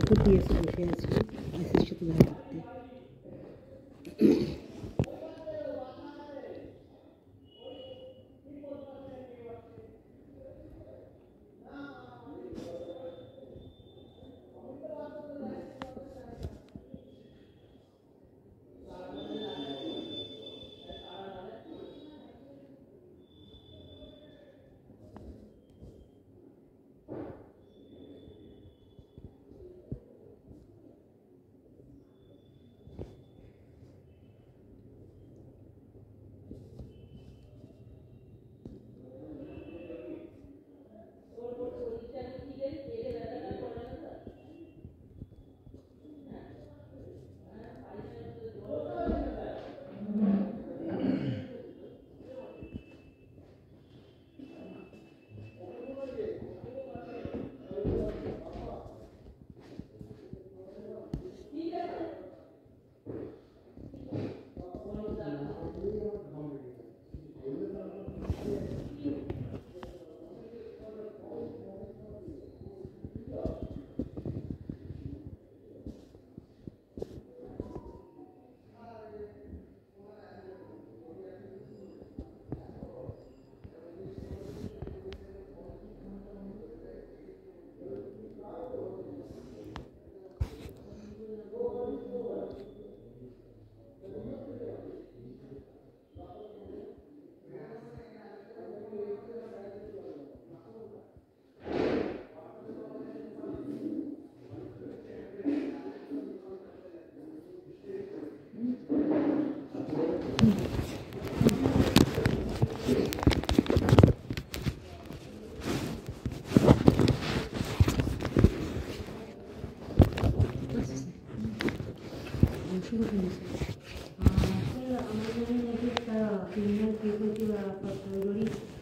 একটু পিএসে বসে আছি আইসির সাথে দেখা করতে।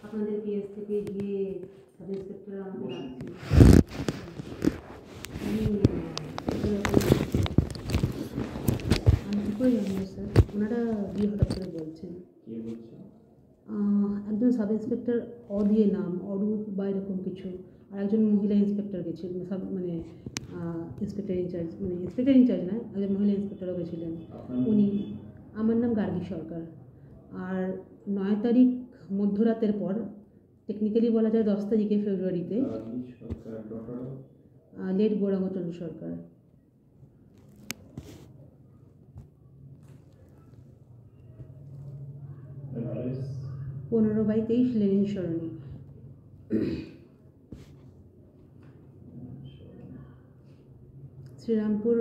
আপনাদের পিএস থেকে গিয়ে সাব ইন্সপেক্টর আমাকে আমি কী করে জানবো স্যার? ওনারা গিয়ে হঠাৎ করে বলছেন একজন সাব ইন্সপেক্টর দিয়ে নাম অরূপ বা এরকম কিছু, আর একজন মহিলা ইন্সপেক্টর গেছিলেন, মানে ইন্সপেক্টর ইনচার্জ না, একজন মহিলা ইন্সপেক্টরও গেছিলেন। উনি, আমার নাম গার্গী সরকার। আর 9 তারিখ মধ্যরাতের পর, টেকনিক্যালি বলা যায় 10 তারিখে ফেব্রুয়ারিতে, লেট গৌরাঙ্গচন্দ্র সরকার। Address 15/23 লেনিন সরণি, শ্রীরামপুর,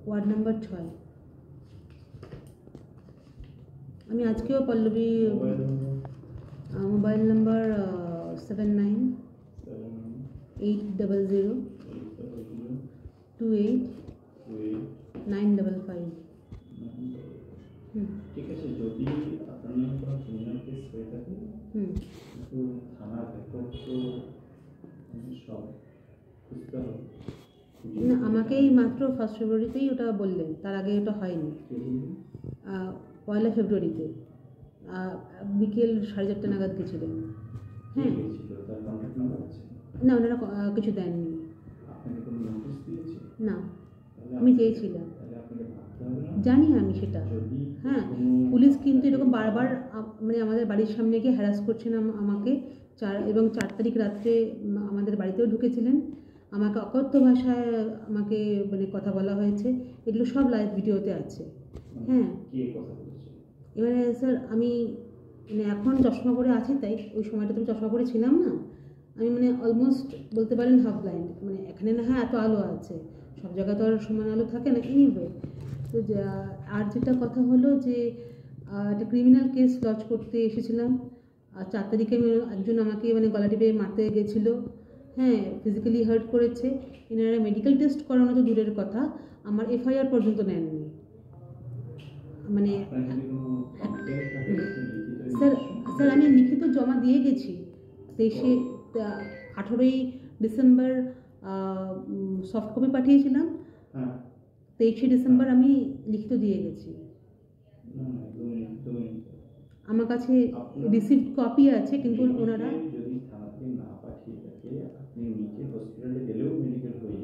ওয়ার্ড নম্বর 6। আমি আজকেও পল্লবী, মোবাইল নাম্বার 7980282955। ঠিক আছে, যদি আপনার নামে কোনো ক্রিমিনাল কেস হয়ে থাকে কিন্তু থানার রেকর্ড তো সব খুঁজতে হবে না। আমাকেই মাত্র 1 ফেব্রুয়ারিতেই ওটা বললেন, তার আগে ওটা হয়নি। 1 ফেব্রুয়ারিতে বিকেল 4:30 নাগাদ গেছিলেন। হ্যাঁ, না ওনারা কিছু দেননি। না, আমি চেয়েছিলাম, জানি আমি সেটা। হ্যাঁ, পুলিশ কিন্তু এরকম বারবার মানে আমাদের বাড়ির সামনে গিয়ে হ্যারাস করছেন আমাকে। 4 তারিখ রাত্রে আমাদের বাড়িতেও ঢুকেছিলেন, আমাকে অকথ্য ভাষায় আমাকে মানে কথা বলা হয়েছে। এগুলো সব লাইভ ভিডিওতে আছে। হ্যাঁ, এবারে স্যার আমি মানে এখন চশমা পরে আছি, তাই ওই সময়টা তো চশমা পরে ছিলাম না। আমি মানে অলমোস্ট বলতে পারেন হাফ ব্লাইন্ড। মানে এখানে না হয় এত আলো আছে, সব জায়গায় তো আর সমান আলো থাকে না। এনিওয়ে, তো আর যেটা কথা হলো যে একটা ক্রিমিনাল কেস লজ করতে এসেছিলাম। আর 4 তারিখে একজন আমাকে মানে গলা টিপে মারতে গেছিলো। হ্যাঁ, ফিজিক্যালি হার্ট করেছে। এনারা মেডিকেল টেস্ট করানো তো দূরের কথা, আমার এফআইআর পর্যন্ত নেননি। মানে স্যার আমি লিখিত জমা দিয়ে গেছি। 18ই ডিসেম্বর সফট কপি পাঠিয়েছিলাম, 23শে ডিসেম্বর আমি লিখিত দিয়ে গেছি। আমার কাছে রিসিভড কপি আছে, কিন্তু ওনারা যদি থানাতে না পাঠিয়ে থাকে, আপনি নিজে হসপিটালে গেলেও মেডিকেল হয়ে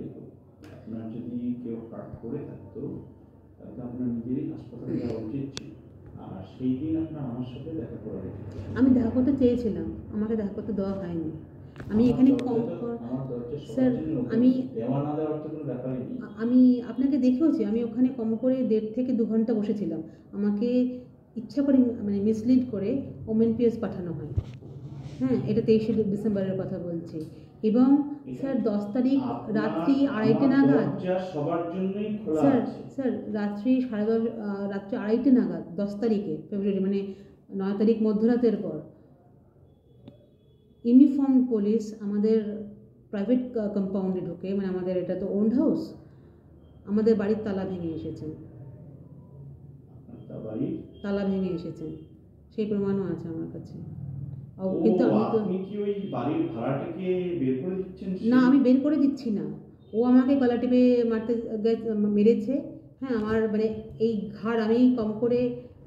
থাকতো তাহলে আপনার নিজেরই হাসপাতালে যাওয়া উচিত ছিল। আর সেই দিন আপনার আমার সাথে দেখা করা উচিত। আমি দেখা করতে চেয়েছিলাম, আমাকে দেখা করতে দেওয়া হয়নি। আমি এখানে স্যার আমি আপনাকে দেখেওছি, আমি ওখানে কম করে 1.5 থেকে 2 ঘন্টা বসেছিলাম। আমাকে ইচ্ছা করে মানে মিসলিড করে ওমেন পিএস পাঠানো হয়। হ্যাঁ, এটা 23শে ডিসেম্বরের কথা বলছি। এবং স্যার 10 তারিখ রাত্রি 2:30 নাগাদ সবার জন্যই খোলা আছে। স্যার রাত্রি 10:30 রাত্রি 2:30 নাগাদ 10 তারিখে ফেব্রুয়ারি, মানে 9 তারিখ মধ্যরাতের পর ইউনিফর্ম পুলিশ আমাদের প্রাইভেট কম্পাউন্ডে ঢুকে, মানে আমাদের এটা তো ওন্ড হাউস, আমাদের বাড়ির তালা ভেঙে এসেছেন। তালা ভেঙে এসেছেন, সেই প্রমাণও আছে আমার কাছে। কিন্তু আপনি কি ওই বাড়ির ভাড়াটাকে বের করে দিচ্ছেন? না, আমি বের করে দিচ্ছি না। ও আমাকে গলা টিপে মেরেছে। হ্যাঁ, আমার মানে এই ঘাড় আমি কম করে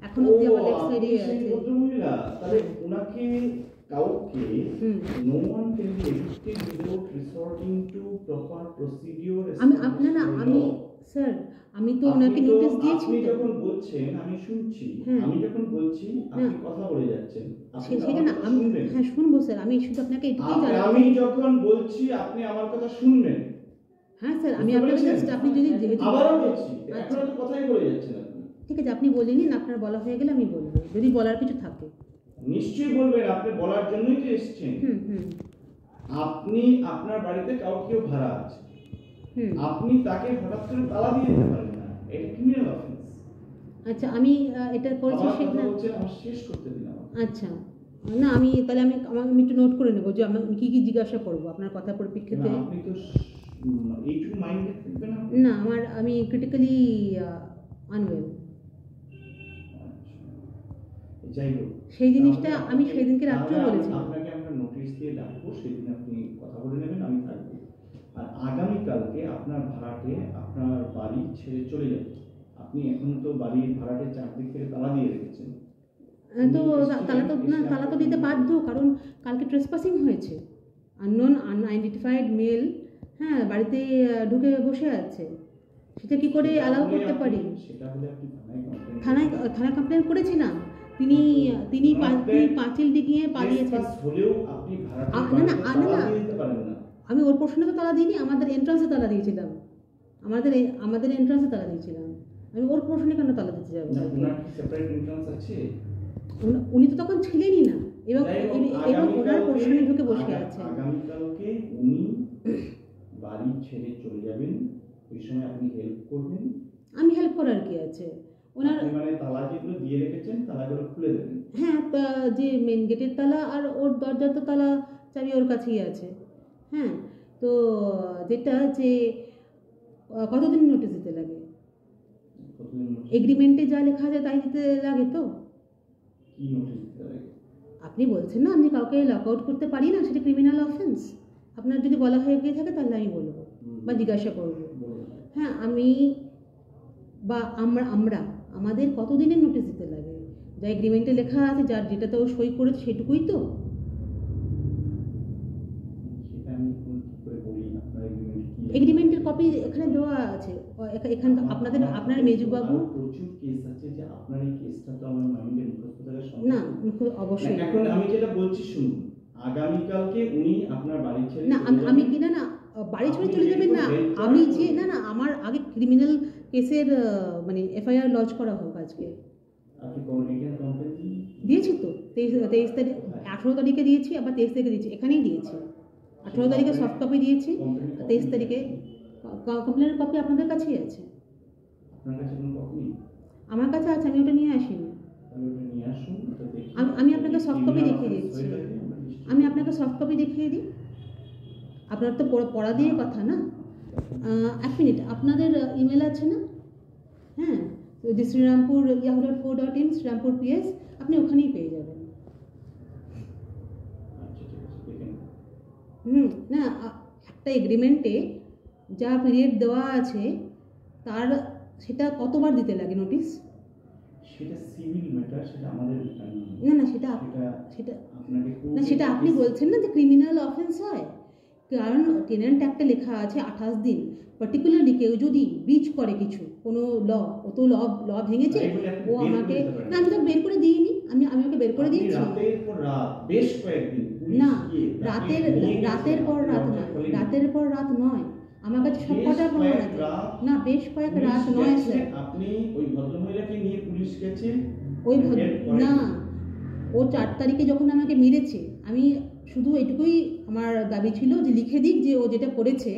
এখন অবধি আমার লেফট সাইডে আছে। ভদ্রমহিলা তাহলে ওনাকে কাউকে no one can be evicted without resorting to proper procedure। আমি স্যার আমি তো ওনাকে নোটিশ দিয়েছি। আপনি যখন বলছেন আমি শুনছি, আমি যখন বলছি আপনি কথা বলে যাচ্ছেন, সেটা না আমি হ্যাঁ শুনবো স্যার, আমি শুধু আপনাকে এটুকুই জানাবো। আমি যখন বলছি আপনি আমার কথা শুনবেন। হ্যাঁ স্যার, আমি আপনাকে জাস্ট আপনি যদি আবারও বলছি, এখন তো কথাই বলে যাচ্ছেন আপনি। ঠিক আছে, আপনি বলে নিন, আপনার বলা হয়ে গেলে আমি বলবো, যদি বলার কিছু থাকে। নিশ্চয়ই বলবেন, আপনি বলার জন্যই তো এসেছেন। আপনি আপনার বাড়িতে কাউকে ভাড়া আছে, আপনি তাকে হঠাৎ করে তালা দিয়ে দিতে পারেন না, এটা ক্রিমিনাল অফেন্স। আচ্ছা, আমি এটা করেছি সেটা আমার শেষ করতে দিন। আচ্ছা না, আমি তাহলে আমি একটু নোট করে নেবো যে আমি কি কি জিজ্ঞাসা করবো আপনার কথা পরিপ্রেক্ষিতে। আপনি তো এইটুকু মাইন্ডে থাকবেন না, আমি ক্রিটিক্যালি আনওয়েল। যাই হোক, সেই জিনিসটা আমি সেদিনকে রাত্রেও বলেছি। আপনাকে আমরা নোটিশ দিয়ে ডাকবো, সেদিন আপনি কথা বলে নেবেন, আমি থাকবো। আর আগামীকালকে আপনার ভাড়াটে আপনার বাড়ি ছেড়ে চলে যাবে। আপনি এখন তো বাড়ির ভাড়াটে চারদিক থেকে তালা দিয়ে রেখেছেন। তো তালা তো দিতে বাধ্য, কারণ কালকে ট্রেসপাসিং হয়েছে। আননোন আনআইডেন্টিফাইড মেল হ্যাঁ বাড়িতে ঢুকে বসে আছে, সেটা কি করে অ্যালাউ করতে পারি? সেটা হলে আপনি থানায় কমপ্লেন করেছিলাম। তিনি পাঁচিল ডিঙিয়ে পালিয়েছেন। আমি ওর পোর্শনে তো তালা দিইনি, আমাদের এন্ট্রান্সে তালা দিয়েছিলাম। আমাদের এন্ট্রান্সে তালা দিয়েছিলাম। আমি ওর পোর্শনে কেন তালা দিতে যাবো? উনি তো তখন ছিলেনই না, এবং ওনার পোর্শনে ঢুকে বসে আছে। আগামীকালকে উনি বাড়ি ছেড়ে চলে যাবেন, ওই সময় আপনি হেল্প করবেন। আমি হেল্প করার কি আছে? ওনার মানে তালা যেগুলো দিয়ে রেখেছেন তালাগুলো খুলে দেবেন। হ্যাঁ, যে মেন গেটের তালা আর ওর দরজার তো তালা চাবি ওর কাছেই আছে। হ্যাঁ, তো যেটা যে কতদিন নোটিশ দিতে লাগে? এগ্রিমেন্টে যা লেখা আছে তাই দিতে লাগে। তো কি নোটিশ দিতে লাগে? আপনি বলছেন না আমি কাউকে লক আউট করতে পারি না, সেটা ক্রিমিনাল অফেন্স। আপনার যদি বলা হয়ে গিয়ে থাকে তাহলে আমি বলবো বা জিজ্ঞাসা করবো। হ্যাঁ, আমি বা আমাদের কতদিনের নোটিশ দিতে লাগে? যা এগ্রিমেন্টে লেখা আছে, যার যেটাতে ও সই করেছে সেটুকুই তো। এগ্রিমেন্টের কপি এখানে দেওয়া আছে। এখানে আপনার মেজবাবু প্রচুর কেস আছে, যে আপনার এই কেসটা তো আমার মাইন্ডে মুখস্থ থাকার সম্ভব না। অবশ্যই এখন আমি যেটা বলছি শুনুন, আগামীকালকে উনি আপনার বাড়ি ছেড়ে না, আমি কি না বাড়ি ছেড়ে চলে যাবেন না, আমি যে না আমার আগে ক্রিমিনাল কেসের মানে এফআইআর লঞ্চ করা হোক আজকে। আপনি কমিউনিকেশন কমপ্লেন দিয়েছি তো 23 তারিখ, 18 তারিখে দিয়েছি, আবার 23 তারিখে দিয়েছি, এখানেই দিয়েছি। 18 তারিখে সফট কপি দিয়েছি, 23 তারিখে কমপ্লেনের কপি আপনাদের কাছেই আছে। আপনার কাছে কোনো কপি? আমার কাছে আছে, আমি ওটা নিয়ে আসিনি। নিয়ে আসুন, আমি আপনাকে সফট কপি দেখিয়ে দিচ্ছি। আমি আপনাকে সফট কপি দেখিয়ে দিই। আপনার তো পড়া দিয়ে কথা না। 1 মিনিট, আপনাদের ইমেল আছে না? হ্যাঁ, শ্রীরামপুর yahoo.co.in শ্রীরামপুর PS, আপনি ওখানেই পেয়ে যাবেন। না, একটা এগ্রিমেন্টে যা পিরিয়ড দেওয়া আছে তার সেটা কতবার দিতে লাগে নোটিশ? সেটা সিভিল ম্যাটার, সেটা আমাদের না সেটা আপনি বলছেন না যে ক্রিমিনাল অফেন্স হয়, কারণ টেনেন্ট অ্যাক্টে লেখা আছে 28 দিন। পার্টিকুলারলি কেউ যদি ব্রিচ করে কিছু কোনো ও তো ল ভেঙেছে, ও আমাকে না, আমি তো বের করে দিইনি, আমি ওকে বের করে দিয়েছি। রাতের পর রাত বেশ কয়েকদিন না, রাতের পর রাত নয়, রাতের পর রাত নয়, আমার কাছে সব কটা প্রমাণ আছে। না, বেশ কয়েক রাত নয় স্যার। আপনি ওই ভদ্রমহিলাকে নিয়ে পুলিশ গেছে? ওই না, ও 4 তারিখে যখন আমাকে মেরেছে, আমি শুধু এটুকুই আমার দাবি ছিল যে লিখে দিক যে ও যেটা করেছে,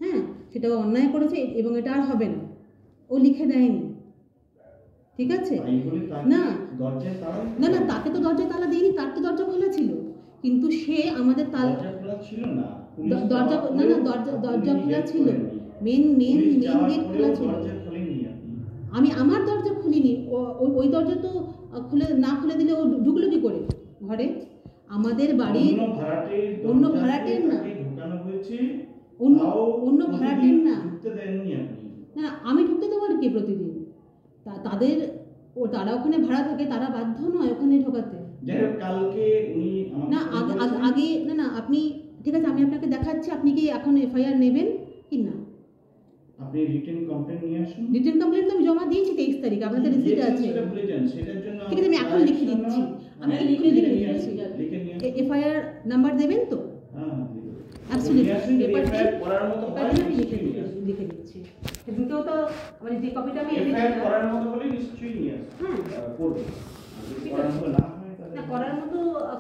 হ্যাঁ, সেটা অন্যায় করেছে এবং এটা আর হবে না। ও লিখে দেয়নি, ঠিক আছে? না না না, তাকে তো দরজায় তালা দিইনি, তার তো দরজা খোলা ছিল, কিন্তু সে আমাদের দরজা খোলা ছিল না, দরজা না না, দরজা খোলা ছিল, মেন গেট খোলা ছিল। আমি আমার দরজা খুলিনি, ওই দরজা তো খুলে দিলে ও ঢুকলো কি করে ঘরে? আমাদের বাড়ির অন্য ভাড়াটের না, অন্য ভাড়াটের না, না আমি ঢুকতে দেবো আর কি প্রতিদিন? তারা ওখানে ভাড়া থাকে, তারা বাধ্য নয় ওখানে ঢোকাতে। না আগে না আপনি, ঠিক আছে, আমি আপনাকে দেখাচ্ছি, আপনি কি এখন এফআইআর নেবেন কি না? আপনি রিটেন কমপ্লেইন নিয়ে আসুন। রিটেন কমপ্লেইন তো আমি জমা দিয়েছি 23 তারিখ, আপনাদের রিসিট আছে। সেটা ভুলে যান, সেটার জন্য ঠিক আছে, আমি এখন লিখে দিচ্ছি, আমি লিখে দিচ্ছি। এফআইআর নাম্বার দেবেন তো? হ্যাঁ, অ্যাবসলিউটলি। এফআইআর করার মতো হয় লিখে দিচ্ছি। সেদিনকেও তো মানে যে কপিটা আমি এফআইআর করার মতো হলে নিশ্চয়ই নিয়ে আসুন। করব। করার মতো না হয় তাহলে না, করার মতো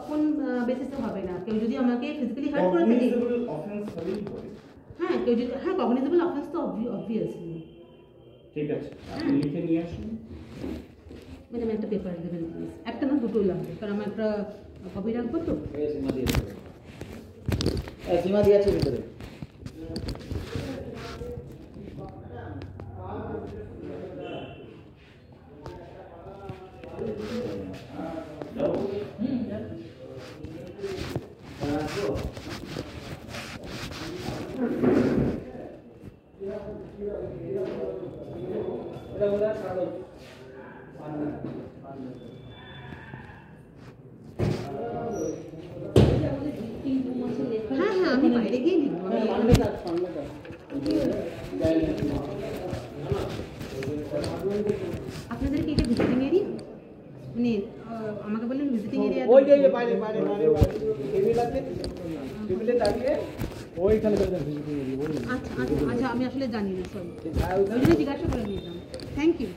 কোন বেসিসে হবে না? কেউ যদি আমাকে ফিজিক্যালি হার্ট করে থাকে, কগনিজেবল অফেন্স হলেই করে। হ্যাঁ, কেউ যদি, হ্যাঁ, কগনিজেবল অফেন্স তো অবভিয়াসলি। ঠিক আছে, আপনি লিখে নিয়ে আসুন। ম্যাডাম একটা পেপার দেবেন প্লিজ, একটা না দুটো লাগবে, কারণ আমার একটা কপি রাখবো তো। সীমা দিয়েছে ভিতরে। হ্যাঁ হ্যাঁ, আমি বাইরে গিয়ে লিখবো। আপনাদের কি এটা ভিজিটিং এরিয়া? মানে আমাকে বললেন ভিজিটিং এরিয়া। ওই যে বাইরে টেবিল আছে, টেবিলে দাঁড়িয়ে ওইখানে ভিজিটিং এরিয়া। আচ্ছা, আমি আসলে জানি না, সরি, ওই জন্য জিজ্ঞাসা করে নিলাম। Thank you.